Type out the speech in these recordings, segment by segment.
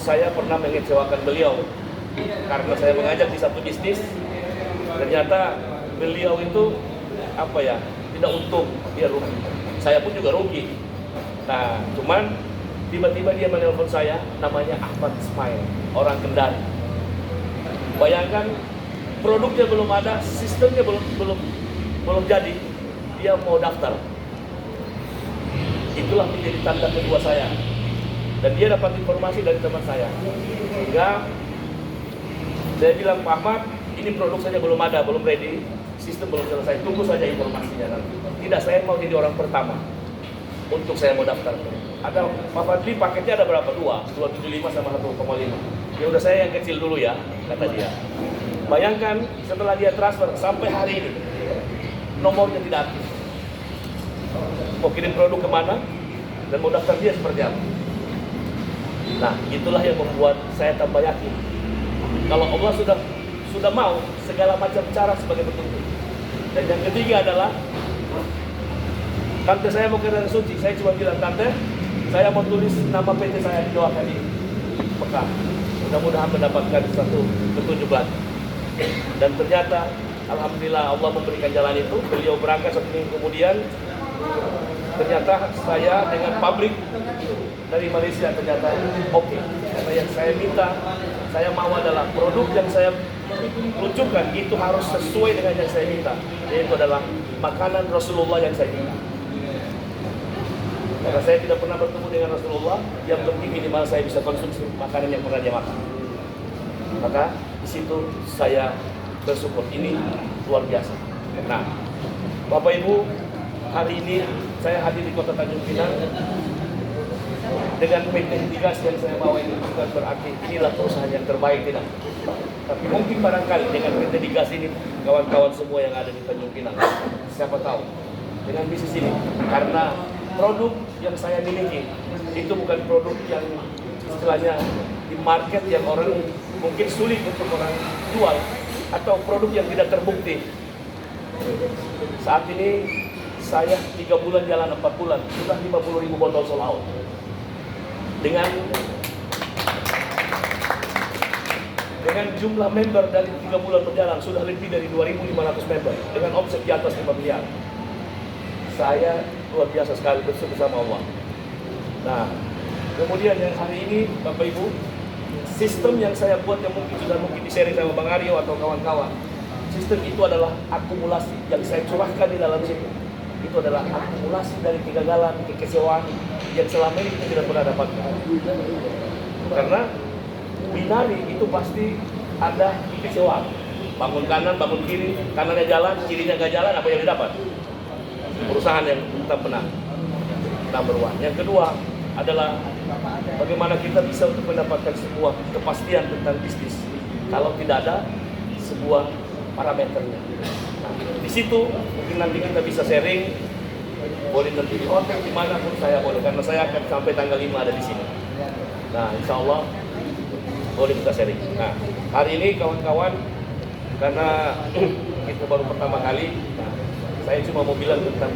saya pernah mengecewakan beliau karena saya mengajak di satu bisnis, ternyata beliau itu tidak untung, dia rugi. Saya pun juga rugi. Nah, cuman tiba-tiba dia menelpon saya, namanya Ahmad Ismail, orang Kendari. Bayangkan, produknya belum ada, sistemnya belum jadi, dia mau daftar. Itulah menjadi tanda kedua saya. Dan dia dapat informasi dari teman saya. Sehingga saya bilang, Pak Ahmad, ini produk saja belum ada, belum ready, sistem belum selesai, tunggu saja informasinya nanti. Tidak, saya mau jadi orang pertama untuk saya mau daftar. Ada, Pak Fadli, paketnya ada berapa? 275 sama 1,5. Ya udah, saya yang kecil dulu ya, kata dia. Bayangkan, setelah dia transfer sampai hari ini, nomornya tidak aktif. Mau kirim produk kemana dan mau daftar dia seperti apa? Nah, itulah yang membuat saya tambah yakin kalau Allah sudah mau segala macam cara sebagai petunjuk. Dan yang ketiga adalah, tante saya mau ke Tanah Suci, saya cuma bilang, tante, saya mau tulis nama PT saya di doakan di Mekah. Mudah-mudahan mendapatkan satu petunjuk lagi. Dan ternyata, alhamdulillah Allah memberikan jalan itu. Beliau berangkat 1 minggu kemudian. Ternyata saya dengan pabrik dari Malaysia ternyata oke. Karena yang saya minta, saya mau adalah produk yang saya luncurkan itu harus sesuai dengan yang saya minta, yaitu adalah makanan Rasulullah yang saya minta. Karena saya tidak pernah bertemu dengan Rasulullah, yang penting minimal saya bisa konsumsi makanan yang pernah dia makan. Maka di situ saya bersyukur, ini luar biasa. Nah, Bapak Ibu, hari ini saya hadir di Kota Tanjung Pinang dengan PT Digas yang saya bawa ini, bukan berarti inilah perusahaan yang terbaik, tidak. Tapi mungkin barangkali dengan PT Digas ini, kawan-kawan semua yang ada di Tanjung Pinang, siapa tahu dengan bisnis ini, karena produk yang saya miliki itu bukan produk yang istilahnya di market yang orang mungkin sulit untuk orang jual, atau produk yang tidak terbukti. Saat ini saya 3 bulan jalan, 4 bulan, sudah 50.000 botol sold out. Dengan jumlah member dari 3 bulan berjalan, sudah lebih dari 2.500 member, dengan omset di atas 5 miliar. Saya luar biasa sekali bersyukur sama Allah. Nah, kemudian yang hari ini, Bapak Ibu, sistem yang saya buat yang mungkin di-sharing sama Bang Aryo atau kawan-kawan, sistem itu adalah akumulasi yang saya curahkan di dalam situ. Itu adalah akumulasi dari kegagalan, kekecewaan yang selama ini kita tidak pernah dapatkan. Karena binari itu pasti ada kekecewaan. Bangun kanan, bangun kiri, kanannya jalan, kirinya nggak jalan, apa yang didapat? Perusahaan yang tetap menang. Number one. Yang kedua adalah bagaimana kita bisa untuk mendapatkan sebuah kepastian tentang bisnis kalau tidak ada sebuah parameternya. Nah, di situ mungkin nanti kita bisa sharing, boleh nanti di hotel dimanapun saya boleh, karena saya akan sampai tanggal 5 ada di sini. Nah, insya Allah boleh kita sharing. Nah, hari ini kawan-kawan, karena kita baru pertama kali, nah, saya cuma mau bilang tentang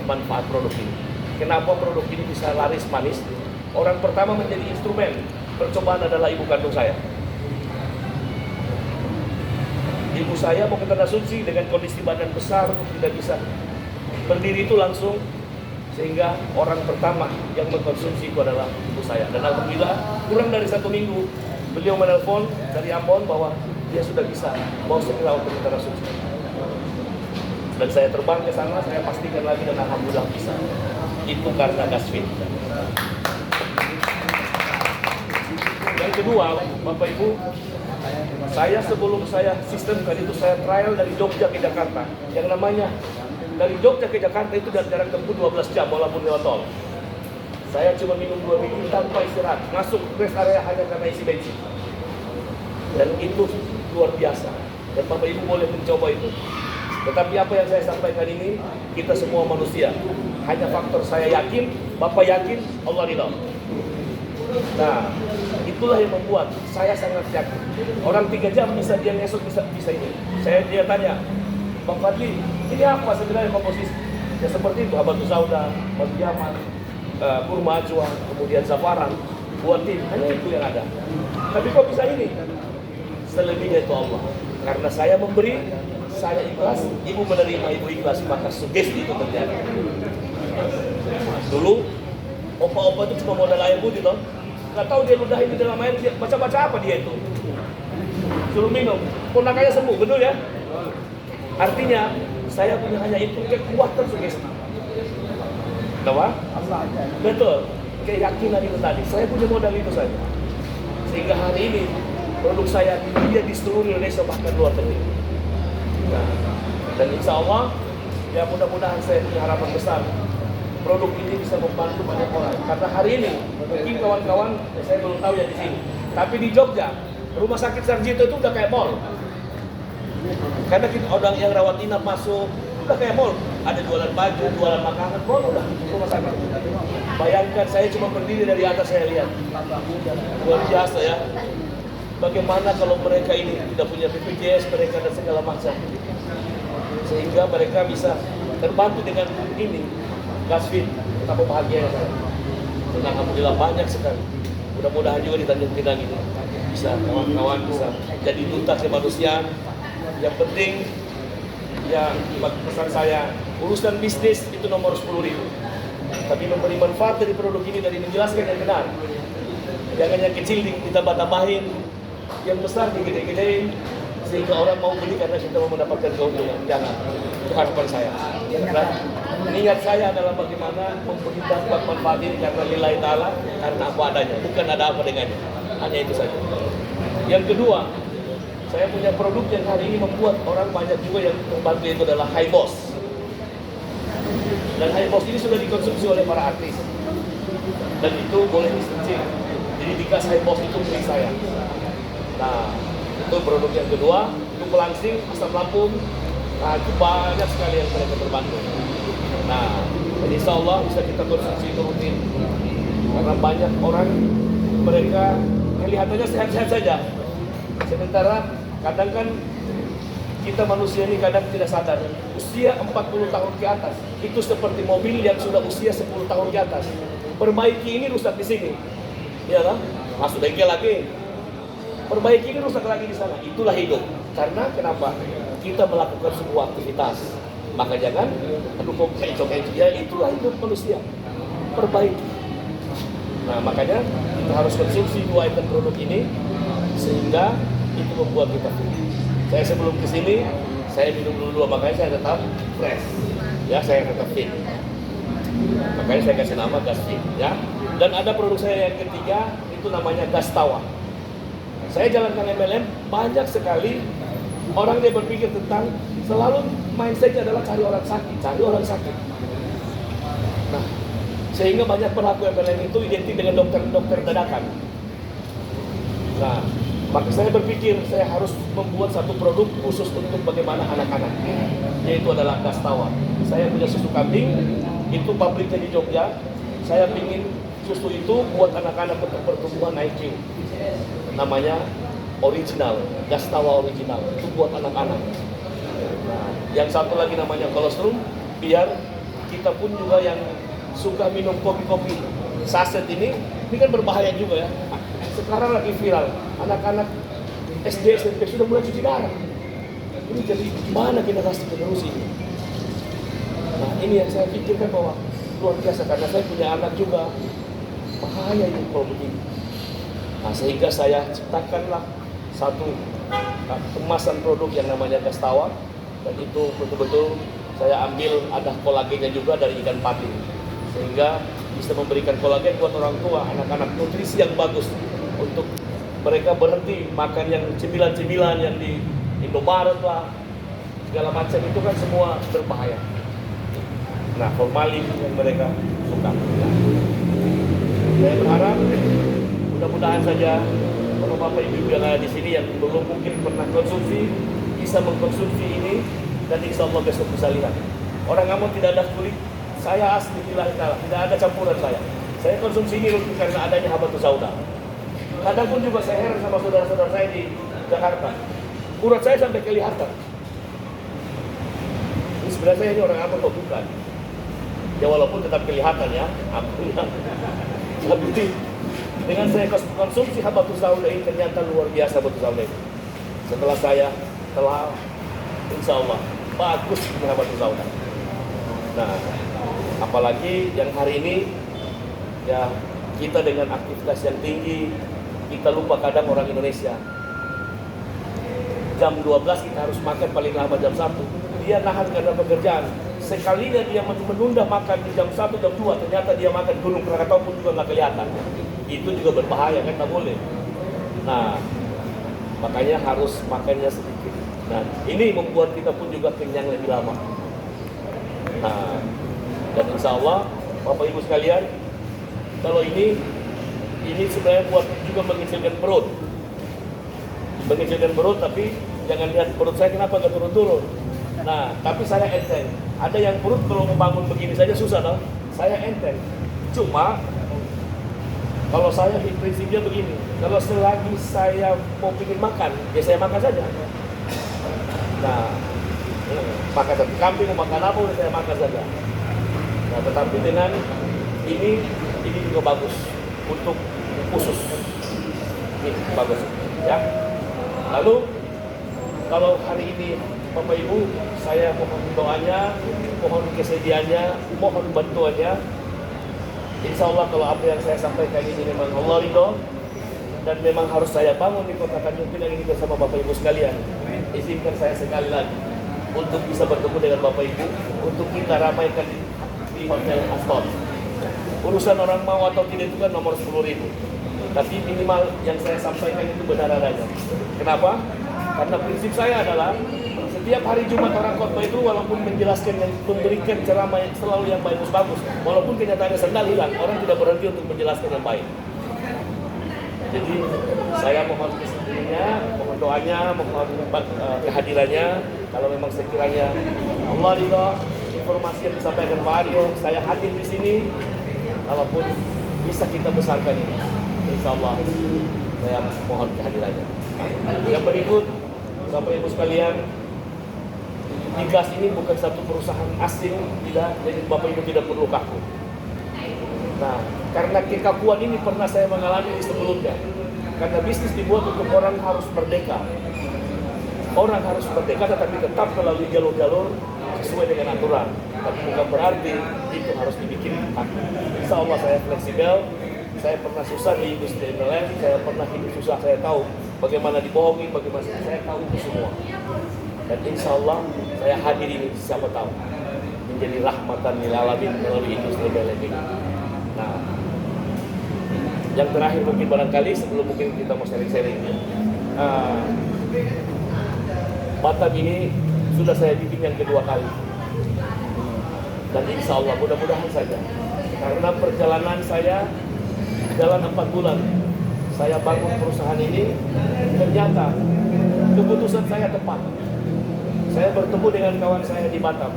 manfaat produk ini. Kenapa produk ini bisa laris manis? Orang pertama menjadi instrumen percobaan adalah ibu kandung saya. Ibu saya mau ke Tanah Suci dengan kondisi badan besar, tidak bisa berdiri itu langsung, sehingga orang pertama yang mengkonsumsi itu adalah ibu saya. Dan alhamdulillah kurang dari 1 minggu beliau menelpon dari Ambon bahwa dia sudah bisa mau segera untuk ke Tanah Suci. Dan saya terbang ke sana, saya pastikan lagi dan alhamdulillah bisa. Itu karena Gasfit. Yang kedua, Bapak Ibu, sebelum saya sistemkan itu, saya trial dari Jogja ke Jakarta. Yang namanya dari Jogja ke Jakarta itu jarak tempuh 12 jam walaupun lewat tol. Saya cuma minum 2 biji tanpa istirahat, masuk rest area hanya karena isi bensin. Dan itu luar biasa. Dan Bapak Ibu boleh mencoba itu. Tetapi apa yang saya sampaikan ini, kita semua manusia. Hanya faktor saya yakin, Bapak yakin, Allah ridha. Nah, itulah yang membuat saya sangat yakin. Orang 3 jam bisa dia ngesot, bisa ini. Dia tanya, Bang Fadli, ini apa sebenarnya komposisi? Ya seperti itu, Habatus Sauda, Batu Yaman, kurma ajwa, kemudian zafaran. buatin, hanya itu yang ada. Tapi kok bisa ini? Selebihnya itu Allah. Karena saya memberi, saya ikhlas, ibu menerima, ibu ikhlas, maka sugesti itu terjadi. Dulu opa-opa itu cuma modal air putih loh. Gak tahu dia ludah itu dalam air, dia baca-baca apa dia itu. Suruh minum, ponakannya sembuh, betul ya? Artinya saya punya hanya itu, kekuatan sugesti. Kenapa? Betul, keyakinan itu tadi. Saya punya modal itu saja. Sehingga hari ini produk saya dia di seluruh Indonesia bahkan luar negeri. Nah, dan insya Allah ya mudah-mudahan saya punya harapan besar produk ini bisa membantu banyak orang. Karena hari ini mungkin kawan-kawan saya belum tahu ya di sini, tapi di Jogja rumah sakit Sarjito itu udah kayak mall. Karena kita orang yang rawat inap masuk udah kayak mall, ada jualan baju, jualan makanan, mall udah rumah sakit. Bayangkan saya cuma berdiri dari atas saya lihat, luar biasa ya. Bagaimana kalau mereka ini tidak punya BPJS mereka dan segala macam, sehingga mereka bisa terbantu dengan ini Gasfit. Betapa bahagia ya saya. Dan alhamdulillah banyak sekali. Mudah-mudahan juga di Tanjung Pinang ini bisa kawan-kawan bisa jadi duta kemanusiaan. Yang penting ya pesan saya, urusan bisnis itu nomor 10.000. Tapi memberi manfaat dari produk ini dari menjelaskan yang benar. Jangan yang kecil ditambah-tambahin, yang besar digede-gedein sehingga orang mau beli karena kita mau mendapatkan keuntungan. Jangan. Itu harapan saya. Dan niat saya adalah bagaimana memberi dampak manfaat ini karena lillahi ta'ala, karena apa adanya, bukan ada apa dengannya. Hanya itu saja. Yang kedua, saya punya produk yang hari ini membuat orang banyak juga yang membantu, itu adalah High Boss. Dan High Boss ini sudah dikonsumsi oleh para artis. Dan itu boleh disencing. Jadi dikasih High Boss itu milik saya. Nah, itu produk yang kedua, itu pelangsing, asam lambung. Nah, itu banyak sekali yang mereka terbantu. Nah, jadi insya Allah bisa kita konsumsi itu rutin. Karena banyak orang, mereka kelihatannya sehat-sehat saja. Sementara kadang kan kita manusia ini kadang tidak sadar. Usia 40 tahun ke atas, itu seperti mobil yang sudah usia 10 tahun ke atas. Perbaiki ini rusak di sini. Ya kan? Masuk bengkel lagi. Perbaiki ini rusak lagi di sana. Itulah hidup. Karena kenapa? Kita melakukan sebuah aktivitas. Maka jangan mendukung kecoh-kecoh. Ya itulah hidup manusia. Perbaiki. Nah makanya kita harus konsumsi 2 item produk ini sehingga itu membuat kita fit. Saya sebelum kesini saya minum dulu, makanya saya tetap fresh. Ya saya tetap fit. Makanya saya kasih nama Gasfit. Ya. Dan ada produk saya yang ketiga itu namanya Gastawa. Saya jalankan MLM, banyak sekali orang dia berpikir tentang selalu mindsetnya adalah cari orang sakit. Nah, sehingga banyak pelaku MLM itu identik dengan dokter dadakan. Nah, maka saya berpikir saya harus membuat satu produk khusus untuk bagaimana anak-anak, yaitu adalah Gastawa. Saya punya susu kambing, itu pabriknya di Jogja. Saya ingin susu itu buat anak-anak untuk pertumbuhan IQ. Namanya original, Gastawa original, itu buat anak-anak. Nah, yang satu lagi namanya kolostrum, biar kita pun juga yang suka minum kopi-kopi saset ini kan berbahaya juga ya. Sekarang lagi viral, anak-anak SD, SMP sudah mulai cuci darah. Ini jadi gimana generasi penerus ini? Nah ini yang saya pikirkan bahwa luar biasa, karena saya punya anak juga. Bahaya ini kalau begini. Nah sehingga saya ciptakanlah satu kemasan produk yang namanya Gastawa. Dan itu betul-betul saya ambil ada kolagennya juga dari ikan patin. Sehingga bisa memberikan kolagen buat orang tua, anak-anak, nutrisi yang bagus. Untuk mereka berhenti makan yang cemilan-cemilan yang di Indomaret lah, segala macam itu kan semua berbahaya. Nah, formalin yang mereka suka. Saya berharap mudah-mudahan saja bapak-bapak ibu-ibu yang ada di sini yang belum mungkin pernah konsumsi bisa mengkonsumsi ini, dan insya Allah besok bisa lihat. Orang Ambon tidak ada kulit, saya asli tidak ada campuran saya. Saya konsumsi ini karena adanya Habatus Sauda. Kadang pun juga saya heran sama saudara-saudara saya di Jakarta. Urat saya sampai kelihatan. Ini sebenarnya saya ini orang apa kok bukan? Ya walaupun tetap kelihatan ya. Tapi Dengan saya konsumsi habatus sauda ini ternyata luar biasa habatus sauda ini. Setelah saya telah, insya Allah bagus ini habatus sauda. Nah, apalagi yang hari ini ya kita dengan aktivitas yang tinggi, kita lupa kadang orang Indonesia. Jam 12 kita harus makan paling lama jam 1. Dia nahan karena pekerjaan. Sekalinya dia menunda makan di jam 1, jam 2, ternyata dia makan Gunung Krakatau pun juga nggak kelihatan. Itu juga berbahaya kan, nggak boleh. Nah, makanya harus makannya sedikit. Nah, ini membuat kita pun juga kenyang lebih lama. Nah, dan insya Allah, Bapak Ibu sekalian, kalau ini sebenarnya buat juga mengecilkan perut. Mengecilkan perut, tapi jangan lihat perut saya kenapa nggak turun-turun. Nah, tapi saya enteng. Ada yang perut kalau membangun begini saja susah, toh. Saya enteng. Cuma kalau saya prinsipnya begini, kalau selagi saya mau ingin makan, ya saya makan saja. Nah, makan satu kambing, mau makan apa, saya makan saja. Nah, tetapi dengan ini juga bagus untuk usus. Ini bagus, ya. Lalu kalau hari ini Bapak Ibu, saya mohon doanya, mohon kesediaannya, mohon bantuannya. Insya Allah kalau apa yang saya sampaikan ini memang Allah ridho dan memang harus saya bangun di Kota Tanjung Pinang ini bersama Bapak Ibu sekalian. Izinkan saya sekali lagi untuk bisa bertemu dengan Bapak Ibu, untuk kita ramaikan di Hotel Aston. Urusan orang mau atau tidak itu kan nomor 10.000. Tapi minimal yang saya sampaikan itu benar adanya. Kenapa? Karena prinsip saya adalah setiap hari Jumat orang khotbah itu walaupun menjelaskan dan memberikan ceramah yang selalu yang bagus-bagus, walaupun kenyataannya sendal hilang, orang tidak berhenti untuk menjelaskan yang baik. Jadi saya mohon kesediaannya, mohon doanya, mohon kehadirannya. Kalau memang sekiranya Allah ridho, informasi yang disampaikan Pak Aryo, saya hadir di sini, walaupun bisa kita besarkan ini. Insya Allah saya mohon kehadirannya. Yang berikut, Bapak Ibu sekalian, Migas ini bukan satu perusahaan asing, tidak, jadi Bapak Ibu tidak perlu kaku. Nah, karena kekakuan ini pernah saya mengalami di sebelumnya. Karena bisnis dibuat untuk orang harus merdeka. Orang harus merdeka tetapi tetap melalui jalur-jalur sesuai dengan aturan. Tapi bukan berarti itu harus dibikin kaku. Insya Allah saya fleksibel. Saya pernah susah di industri MLM, saya pernah hidup susah, saya tahu bagaimana dibohongi, bagaimana saya tahu itu semua. Dan insya Allah saya hadir ini, siapa tahu menjadi rahmatan lil alamin melalui industri MLM ini. Nah, yang terakhir mungkin barangkali sebelum mungkin kita mau sharing-sharing, Batam ini sudah saya bikin yang kedua kali. Dan insya Allah mudah-mudahan saja, karena perjalanan saya jalan 4 bulan saya bangun perusahaan ini, ternyata keputusan saya tepat. Saya bertemu dengan kawan saya di Batam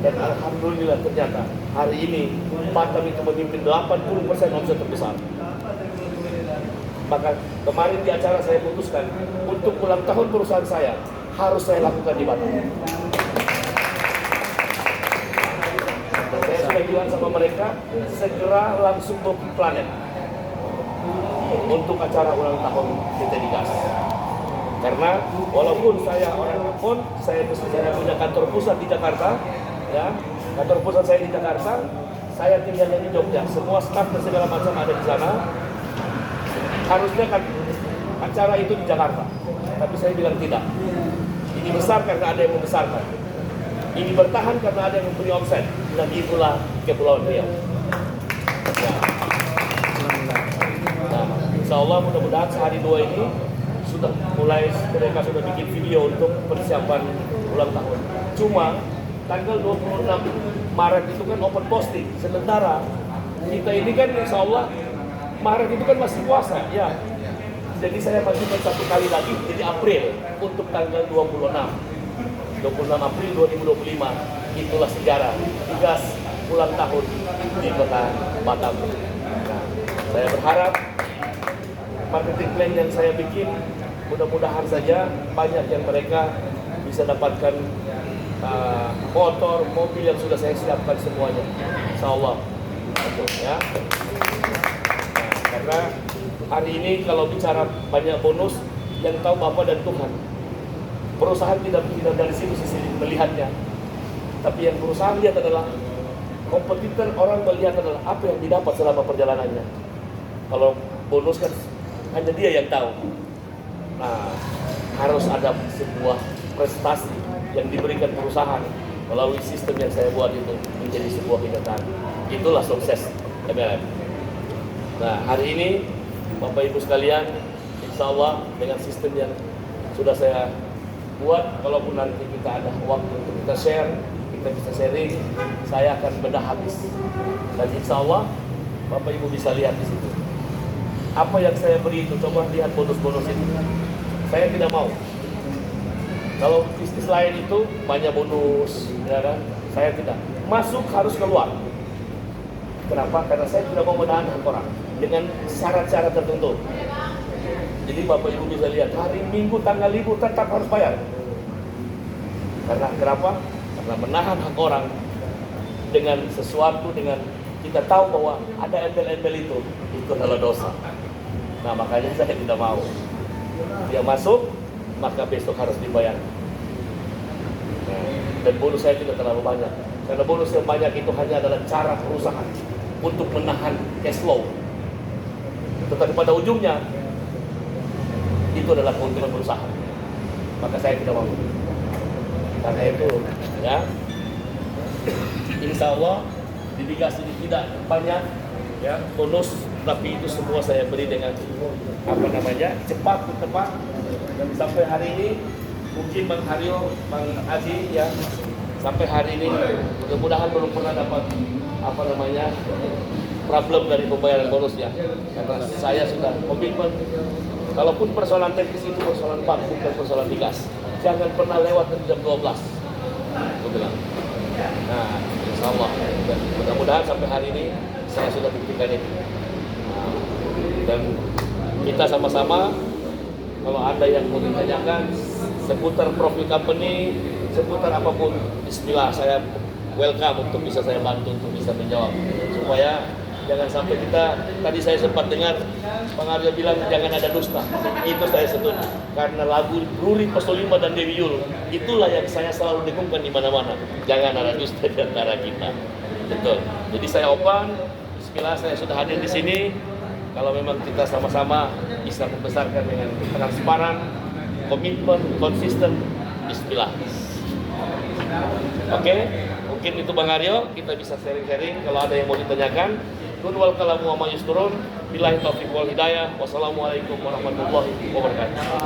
dan alhamdulillah ternyata hari ini Batam itu memimpin 80% omset terbesar. Maka kemarin di acara saya putuskan untuk ulang tahun perusahaan saya harus saya lakukan di Batam. Dan saya sudah bilang sama mereka, segera langsung booking planet untuk acara ulang tahun PT Digas. Karena walaupun saya orang Ambon, saya punya kantor pusat di Jakarta, ya, kantor pusat saya di Jakarta, saya tinggalnya di Jogja. Semua staf dan segala macam ada di sana. Harusnya kan acara itu di Jakarta, tapi saya bilang tidak. Ini besar karena ada yang membesarkan. Ini bertahan karena ada yang memberi omset. Dan itulah Kepulauan Riau. Ya. Nah, insya Allah mudah-mudahan sehari dua ini sudah mulai mereka sudah bikin video untuk persiapan ulang tahun. Cuma tanggal 26 Maret itu kan open posting. Sementara kita ini kan insya Allah Maret itu kan masih puasa, ya. Jadi saya majukan satu kali lagi jadi April untuk tanggal 26 April 2025. Itulah sejarah Digas ulang tahun di Kota Batam. Nah, saya berharap marketing plan yang saya bikin mudah-mudahan saja banyak yang mereka bisa dapatkan motor, mobil yang sudah saya siapkan semuanya. Insya Allah. Ya. Nah, Karena hari ini kalau bicara banyak bonus, yang tahu Bapak dan Tuhan. Perusahaan tidak dari situ sisi melihatnya. Tapi yang perusahaan lihat adalah kompetitor, orang melihat adalah apa yang didapat selama perjalanannya. Kalau bonus kan hanya dia yang tahu. Nah, harus ada sebuah prestasi yang diberikan perusahaan melalui sistem yang saya buat itu menjadi sebuah kenyataan. Itulah sukses MLM. Nah, hari ini Bapak Ibu sekalian, insya Allah dengan sistem yang sudah saya buat, kalaupun nanti kita ada waktu untuk kita share, kita bisa sharing, saya akan bedah habis. Dan insya Allah Bapak Ibu bisa lihat di situ. Apa yang saya beri itu, coba lihat bonus-bonus itu. Saya tidak mau. Kalau bisnis lain itu banyak bonus, ya kan? Saya tidak. Masuk harus keluar. Kenapa? Karena saya tidak mau menahan hak orang dengan syarat-syarat tertentu. Jadi Bapak Ibu bisa lihat hari Minggu tanggal libur tetap harus bayar. Karena kenapa? Karena menahan hak orang dengan sesuatu, dengan kita tahu bahwa ada embel-embel itu adalah dosa. Nah, makanya saya tidak mau. Dia masuk, maka besok harus dibayar. Nah, dan bonus saya tidak terlalu banyak. Karena bonus yang banyak itu hanya adalah cara perusahaan untuk menahan cash flow. Tetapi pada ujungnya itu adalah keuntungan perusahaan. Maka saya tidak mau. Karena itu, ya, insya Allah dedikasi ini tidak banyak, ya, bonus, tapi itu semua saya beri dengan cepat, tepat. Dan sampai hari ini mungkin Bang Haryo, Bang Aji, ya, sampai hari ini mudah-mudahan belum pernah dapat problem dari pembayaran bonusnya. Karena saya sudah komitmen, kalaupun persoalan teknis itu persoalan bank, bukan persoalan digas, jangan pernah lewat jam 12. Aku bilang. Nah, insya Allah, dan mudah-mudahan sampai hari ini saya sudah buktikan itu. Dan kita sama-sama, kalau ada yang mau ditanyakan seputar profil company, seputar apapun, bismillah, saya welcome untuk bisa saya bantu, untuk bisa menjawab. Supaya jangan sampai tadi saya sempat dengar Bang Arya bilang jangan ada dusta. Itu saya setuju. Karena lagu Ruri Posolima dan Dewi Yul, itulah yang saya selalu dengungkan di mana-mana. Jangan ada dusta di antara kita. Betul. Jadi saya open, bismillah, saya sudah hadir di sini. Kalau memang kita sama-sama bisa membesarkan dengan transparan, komitmen, konsisten, bismillah. Oke, mungkin itu Bang Aryo, kita bisa sharing-sharing kalau ada yang mau ditanyakan. Kun wal kalamu wa ma yusturun. Billahi taufiq wal hidayah. Wassalamualaikum warahmatullahi wabarakatuh.